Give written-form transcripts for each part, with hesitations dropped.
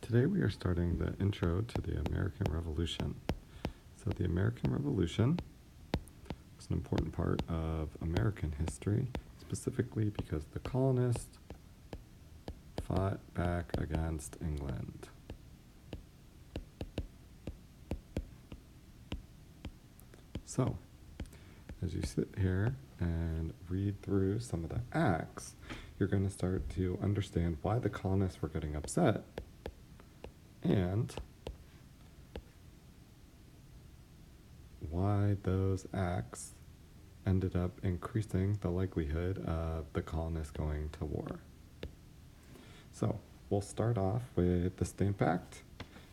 Today we are starting the intro to the American Revolution. So the American Revolution was an important part of American history, specifically because the colonists fought back against England. So, as you sit here and read through some of the acts, you're going to start to understand why the colonists were getting upset and why those acts ended up increasing the likelihood of the colonists going to war. So we'll start off with the Stamp Act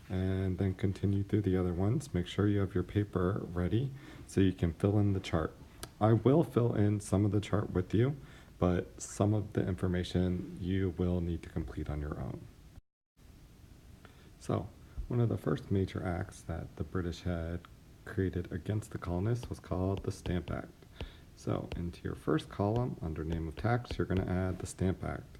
and then continue through the other ones. Make sure you have your paper ready so you can fill in the chart. I will fill in some of the chart with you, but some of the information you will need to complete on your own. So, one of the first major acts that the British had created against the colonists was called the Stamp Act. So, into your first column, under name of tax, you're going to add the Stamp Act.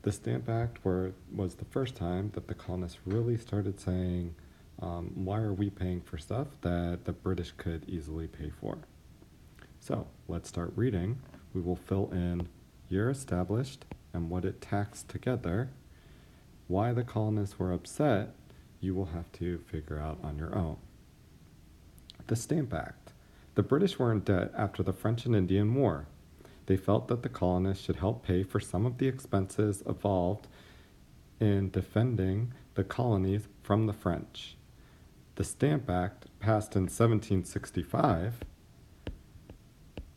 The Stamp Act was the first time that the colonists really started saying, why are we paying for stuff that the British could easily pay for? So, let's start reading. We will fill in year established and what it taxed together. Why the colonists were upset, you will have to figure out on your own. The Stamp Act. The British were in debt after the French and Indian War. They felt that the colonists should help pay for some of the expenses involved in defending the colonies from the French. The Stamp Act, passed in 1765,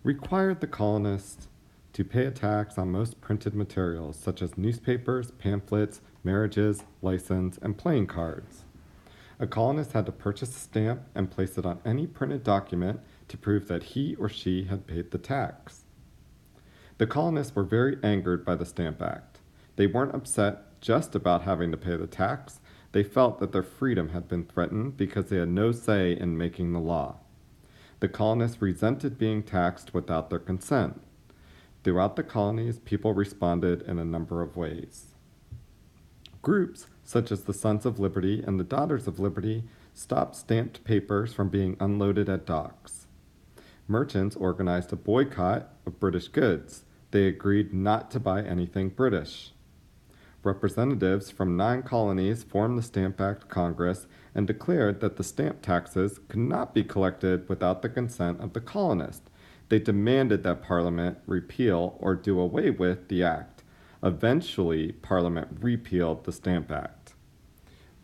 required the colonists to pay a tax on most printed materials, such as newspapers, pamphlets, marriages, license, and playing cards. A colonist had to purchase a stamp and place it on any printed document to prove that he or she had paid the tax. The colonists were very angered by the Stamp Act. They weren't upset just about having to pay the tax. They felt that their freedom had been threatened because they had no say in making the law. The colonists resented being taxed without their consent. Throughout the colonies, people responded in a number of ways. Groups such as the Sons of Liberty and the Daughters of Liberty stopped stamped papers from being unloaded at docks. Merchants organized a boycott of British goods. They agreed not to buy anything British. Representatives from 9 colonies formed the Stamp Act Congress and declared that the stamp taxes could not be collected without the consent of the colonists. They demanded that Parliament repeal or do away with the act. Eventually, Parliament repealed the Stamp Act.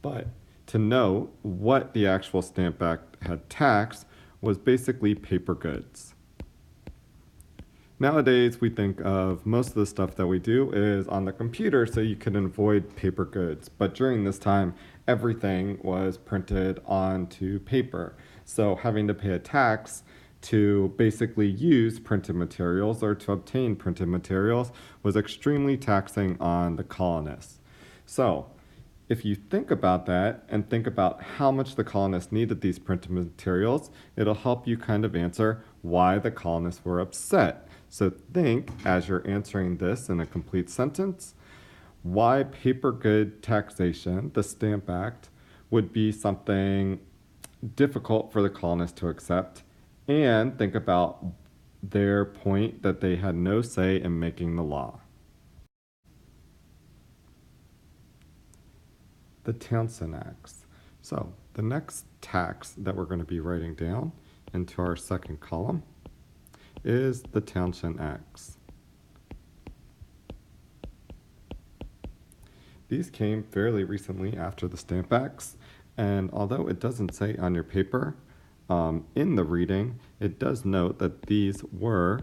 But to know what the actual Stamp Act had taxed was basically paper goods. Nowadays, we think of most of the stuff that we do is on the computer so you can avoid paper goods. But during this time, everything was printed onto paper. So having to pay a tax to basically use printed materials or to obtain printed materials was extremely taxing on the colonists. So, if you think about that and think about how much the colonists needed these printed materials, it'll help you kind of answer why the colonists were upset. So think, as you're answering this in a complete sentence, why paper good taxation, the Stamp Act, would be something difficult for the colonists to accept, and think about their point that they had no say in making the law. The Townshend Acts. So the next tax that we're going to be writing down into our second column is the Townshend Acts. These came fairly recently after the Stamp Acts, and although it doesn't say on your paper, in the reading, it does note that these were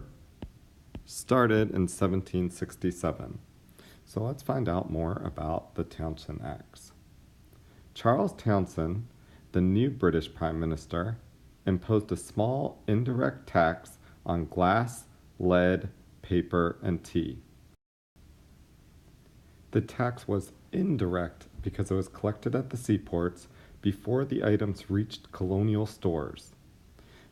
started in 1767. So let's find out more about the Townshend Acts. Charles Townshend, the new British Prime Minister, imposed a small indirect tax on glass, lead, paper, and tea. The tax was indirect because it was collected at the seaports before the items reached colonial stores.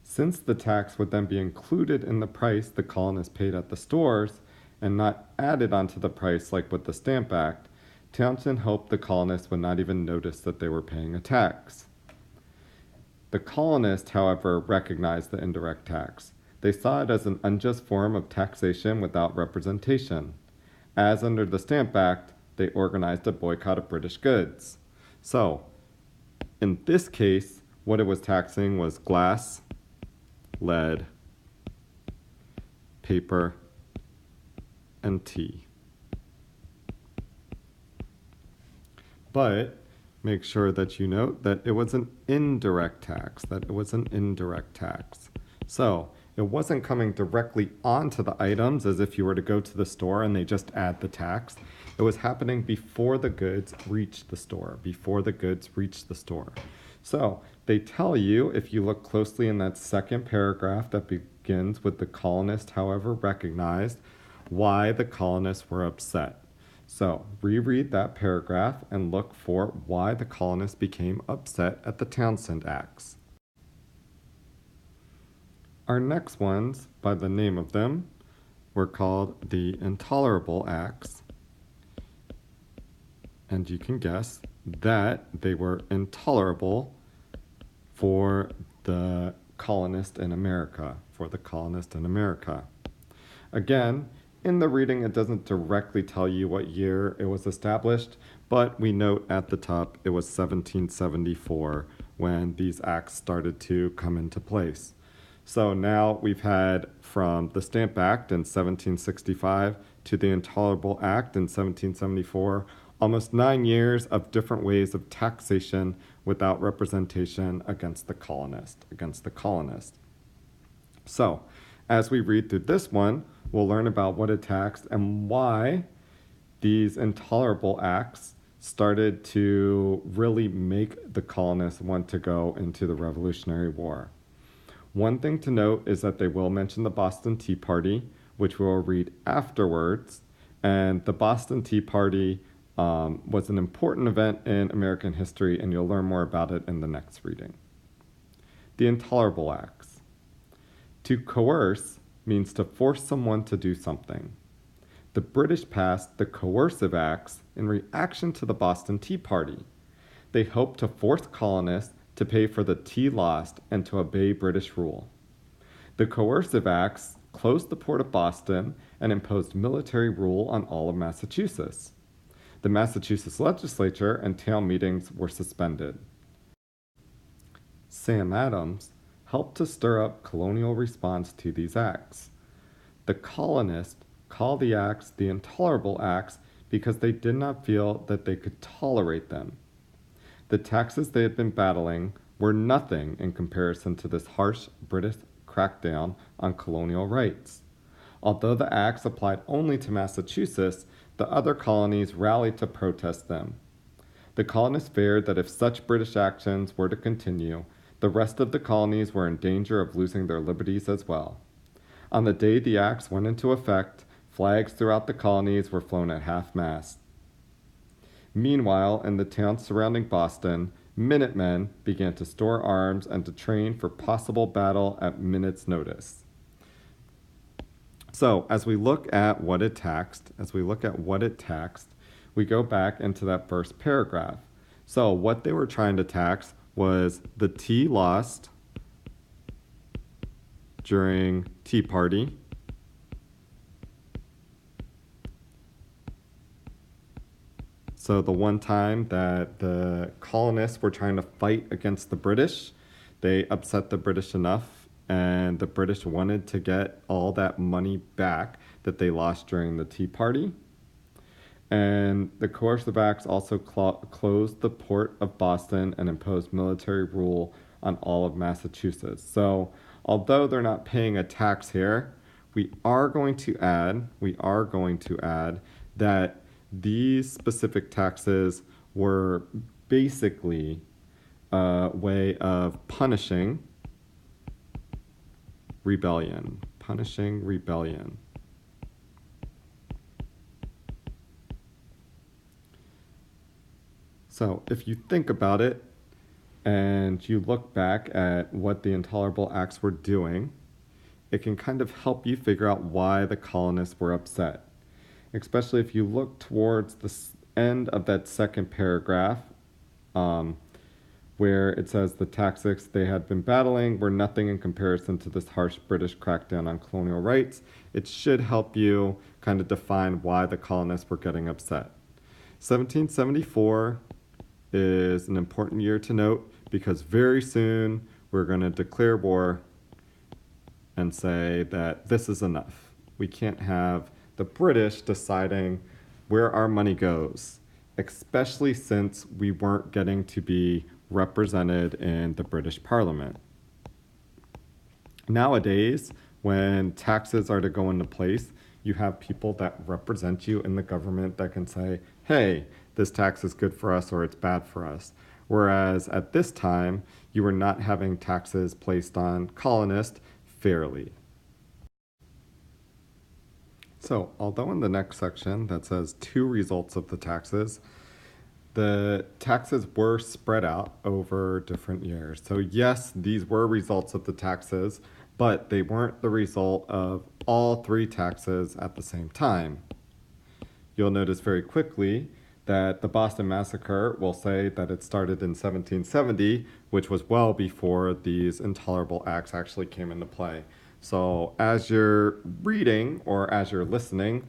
Since the tax would then be included in the price the colonists paid at the stores and not added onto the price like with the Stamp Act, Townshend hoped the colonists would not even notice that they were paying a tax. The colonists, however, recognized the indirect tax. They saw it as an unjust form of taxation without representation. As under the Stamp Act, they organized a boycott of British goods. So, in this case, what it was taxing was glass, lead, paper, and tea. But make sure that you note that it was an indirect tax, So it wasn't coming directly onto the items as if you were to go to the store and they just add the tax. It was happening before the goods reached the store, So they tell you, if you look closely in that second paragraph that begins with the colonists, however, recognized why the colonists were upset. So reread that paragraph and look for why the colonists became upset at the Townshend Acts. Our next ones, by the name of them, were called the Intolerable Acts. And you can guess that they were intolerable for the colonists in America, Again, in the reading, it doesn't directly tell you what year it was established, but we note at the top it was 1774 when these acts started to come into place. So now we've had from the Stamp Act in 1765 to the Intolerable Act in 1774, almost 9 years of different ways of taxation without representation against the colonist. So, as we read through this one, we'll learn about what it taxed and why these intolerable acts started to really make the colonists want to go into the Revolutionary War. One thing to note is that they will mention the Boston Tea Party, which we'll read afterwards, and the Boston Tea Party was an important event in American history, and you'll learn more about it in the next reading. The Intolerable Acts. To coerce means to force someone to do something. The British passed the Coercive Acts in reaction to the Boston Tea Party. They hoped to force colonists to pay for the tea lost and to obey British rule. The Coercive Acts closed the port of Boston and imposed military rule on all of Massachusetts. The Massachusetts legislature and town meetings were suspended. Sam Adams helped to stir up colonial response to these acts. The colonists called the acts the Intolerable Acts because they did not feel that they could tolerate them. The taxes they had been battling were nothing in comparison to this harsh British crackdown on colonial rights. Although the acts applied only to Massachusetts, the other colonies rallied to protest them. The colonists feared that if such British actions were to continue, the rest of the colonies were in danger of losing their liberties as well. On the day the acts went into effect, flags throughout the colonies were flown at half-mast. Meanwhile, in the towns surrounding Boston, Minutemen began to store arms and to train for possible battle at minute's notice. So, as we look at what it taxed, we go back into that first paragraph. So, what they were trying to tax was the tea lost during Tea Party, so the one time that the colonists were trying to fight against the British, they upset the British enough, and the British wanted to get all that money back that they lost during the Tea Party. And the Coercive Acts also closed the port of Boston and imposed military rule on all of Massachusetts. So, although they're not paying a tax here, we are going to add that these specific taxes were basically a way of punishing rebellion. So if you think about it and you look back at what the Intolerable Acts were doing, it can kind of help you figure out why the colonists were upset. Especially if you look towards end of that second paragraph, um, where it says the tactics they had been battling were nothing in comparison to this harsh British crackdown on colonial rights. It should help you kind of define why the colonists were getting upset. 1774 is an important year to note because very soon we're going to declare war and say that this is enough. We can't have the British deciding where our money goes, especially since we weren't getting to be represented in the British Parliament. Nowadays, when taxes are to go into place, you have people that represent you in the government that can say, hey, this tax is good for us or it's bad for us. Whereas at this time, you were not having taxes placed on colonists fairly. So, although in the next section that says two results of the taxes were spread out over different years. So, yes, these were results of the taxes, but they weren't the result of all three taxes at the same time. You'll notice very quickly that the Boston Massacre will say that it started in 1770, which was well before these intolerable acts actually came into play. So as you're reading or as you're listening,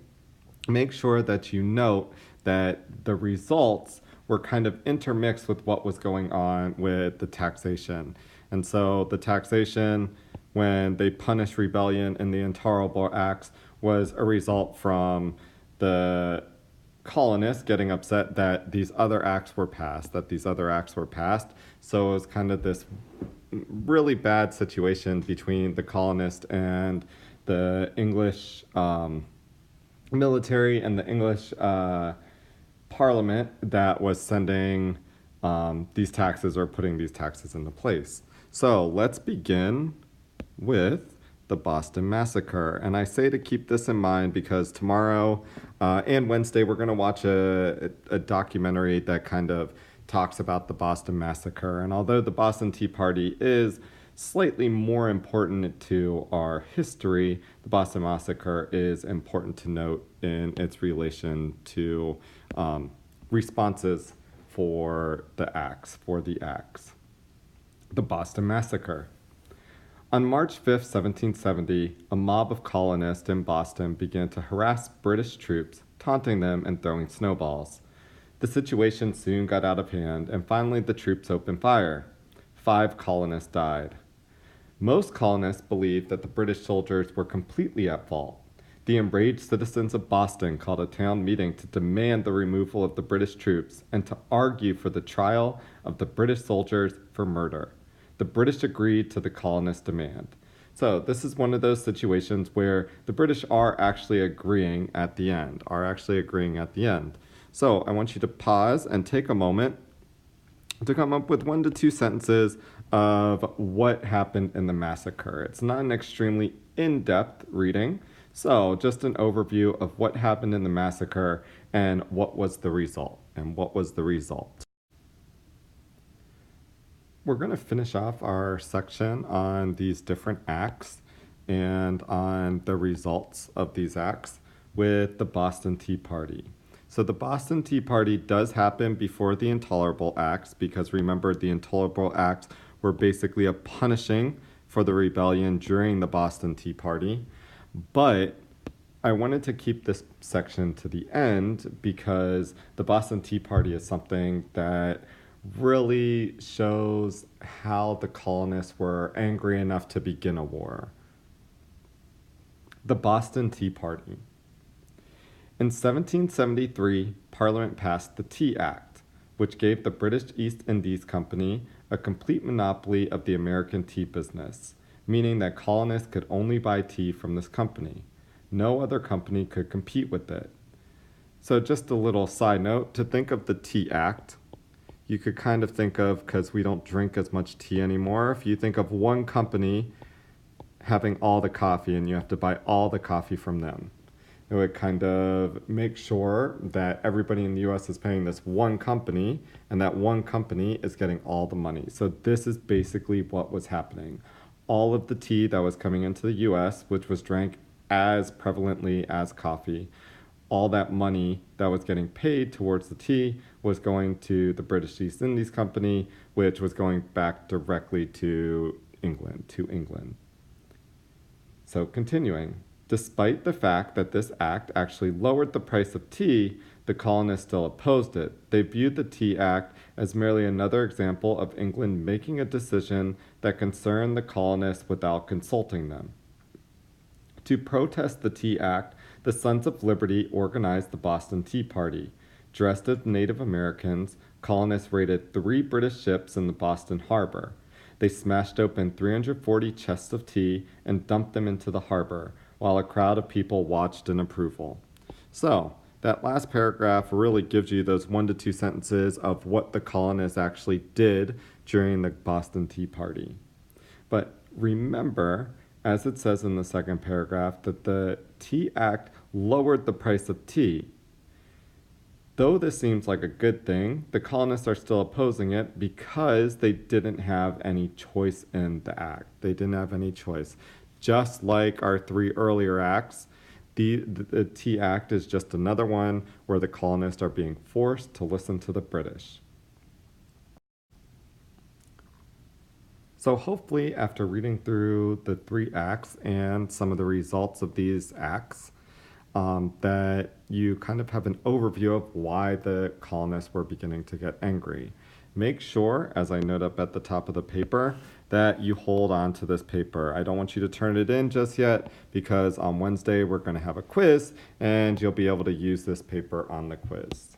make sure that you note that the results were kind of intermixed with what was going on with the taxation. And so the taxation, when they punished rebellion in the Intolerable Acts, was a result from the colonists getting upset that these other acts were passed. So it was kind of this really bad situation between the colonists and the English military and the English parliament that was sending these taxes or putting these taxes into place. So let's begin with the Boston Massacre. And I say to keep this in mind because tomorrow and Wednesday we're going to watch a documentary that kind of talks about the Boston Massacre. And although the Boston Tea Party is slightly more important to our history, the Boston Massacre is important to note in its relation to responses for the acts. The Boston Massacre. On March 5, 1770, a mob of colonists in Boston began to harass British troops, taunting them and throwing snowballs. The situation soon got out of hand, and finally the troops opened fire. 5 colonists died. Most colonists believed that the British soldiers were completely at fault. The enraged citizens of Boston called a town meeting to demand the removal of the British troops and to argue for the trial of the British soldiers for murder. The British agreed to the colonists' demand. So this is one of those situations where the British are actually agreeing at the end. So I want you to pause and take a moment to come up with 1 to 2 sentences of what happened in the massacre. It's not an extremely in-depth reading, so just an overview of what happened in the massacre and what was the result. We're going to finish off our section on these different acts and on the results of these acts with the Boston Tea Party. So the Boston Tea Party does happen before the Intolerable Acts because remember the Intolerable Acts were basically a punishing for the rebellion during the Boston Tea Party. But I wanted to keep this section to the end because the Boston Tea Party is something that really shows how the colonists were angry enough to begin a war. The Boston Tea Party. In 1773, Parliament passed the Tea Act, which gave the British East Indies Company a complete monopoly of the American tea business, meaning that colonists could only buy tea from this company. No other company could compete with it. So just a little side note, to think of the Tea Act, you could kind of think of, because we don't drink as much tea anymore, if you think of one company having all the coffee and you have to buy all the coffee from them. It would kind of make sure that everybody in the US is paying this one company and that one company is getting all the money. So this is basically what was happening. All of the tea that was coming into the US, which was drank as prevalently as coffee, all that money that was getting paid towards the tea was going to the British East Indies Company, which was going back directly to England. So continuing, despite the fact that this act actually lowered the price of tea, the colonists still opposed it. They viewed the Tea Act as merely another example of England making a decision that concerned the colonists without consulting them. To protest the Tea Act, the Sons of Liberty organized the Boston Tea Party. Dressed as Native Americans, colonists raided 3 British ships in the Boston harbor. They smashed open 340 chests of tea and dumped them into the harbor, while a crowd of people watched in approval. So, that last paragraph really gives you those 1 to 2 sentences of what the colonists actually did during the Boston Tea Party. But remember, as it says in the second paragraph, that the Tea Act lowered the price of tea. Though this seems like a good thing, the colonists are still opposing it because they didn't have any choice in the act. They didn't have any choice. Just like our 3 earlier acts, the Tea Act is just another one where the colonists are being forced to listen to the British. So hopefully, after reading through the 3 acts and some of the results of these acts, that you kind of have an overview of why the colonists were beginning to get angry. Make sure, as I note up at the top of the paper, that you hold on to this paper. I don't want you to turn it in just yet because on Wednesday we're going to have a quiz and you'll be able to use this paper on the quiz.